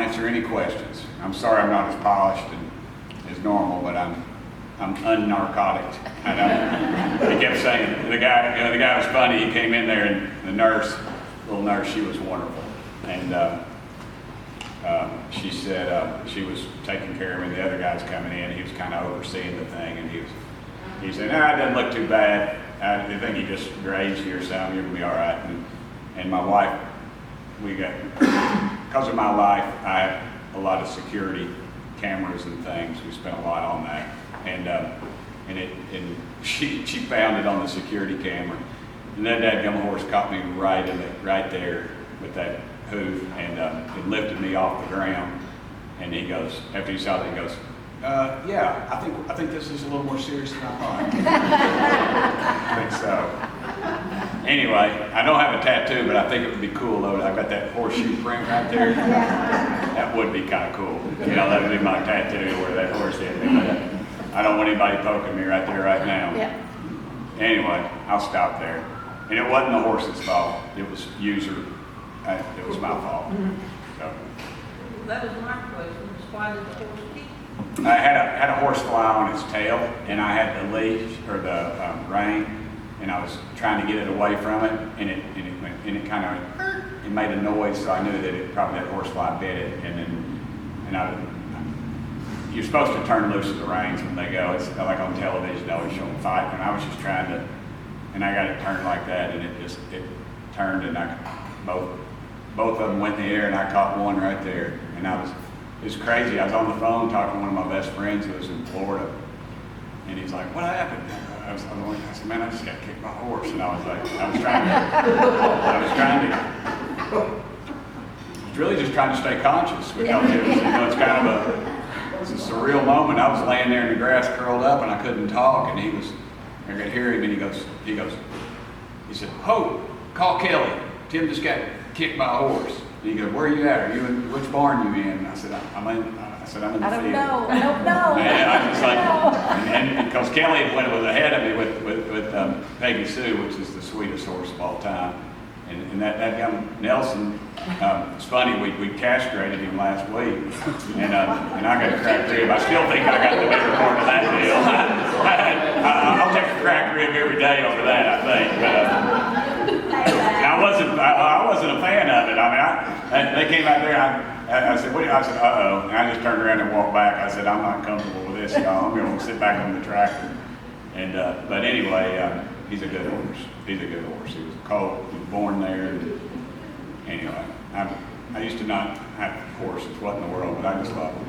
answer any questions. I'm sorry I'm not as polished as normal, but I'm unnarcotic. He kept saying, the guy was funny. He came in there, and the little nurse, she was wonderful. And she said she was taking care of him, and the other guy's coming in. He was kind of overseeing the thing, and he said, "Nah, it doesn't look too bad. I think he just grazed you or something. You're gonna be all right." And my wife, because of my life, I have a lot of security cameras and things. We spent a lot on that, and she found it on the security camera, and that dadgum horse caught me right there with that hoof, and it lifted me off the ground. And he goes, after he saw that, he goes, "Yeah, I think this is a little more serious than I thought." I think so. Anyway, I don't have a tattoo, but I think it would be cool though. I've got that horseshoe print right there. That would be kind of cool. That would be my tattoo where that horse hit me. But I don't want anybody poking me right there right now. Yeah. Anyway, I'll stop there. And it wasn't the horse's fault. It was it was my fault. So. That was my question. Why did the horse kick? I had a horse fly on its tail, and I had the leash or the rein, and I was trying to get it away from it, and it kind of made a noise, so I knew that that horse fly bit it, you're supposed to turn loose of the reins when they go. It's like on television, they always show them fight, and I was just trying to, and I got it turned like that, and it turned, and both of them went in the air, and I caught one right there, and it was crazy. I was on the phone talking to one of my best friends who was in Florida, and he's like, "What happened?" I said, "Man, I just got kicked by a horse," and I was really just trying to stay conscious because it's kind of it's a surreal moment. I was laying there in the grass curled up, and I couldn't talk, and I could hear him, and he said, "Ho, call Kelly. Tim just got kicked by a horse." And he goes, "Where are you at? Are you in which barn you in?" And I said, I'm in the field. I don't know. And I was like, and because Kelly was ahead of me with Peggy Sue, which is the sweetest horse of all time. And that young Nelson, it's funny, we castrated him last week, and I got a cracked rib. I still think I got the better part of that deal. I'll take a cracked rib every day over that, I think. But I wasn't a fan of it. I mean, they came out there, and I said, "What do you?" I said, "Uh-oh," and I just turned around and walked back. I said, "I'm not comfortable with this, y'all. I'm going to sit back on the tractor." And but anyway, he's a good horse. He's a good horse. He was a colt. He was born there. And anyway, I used to not have horses. What in the world? But I just love them.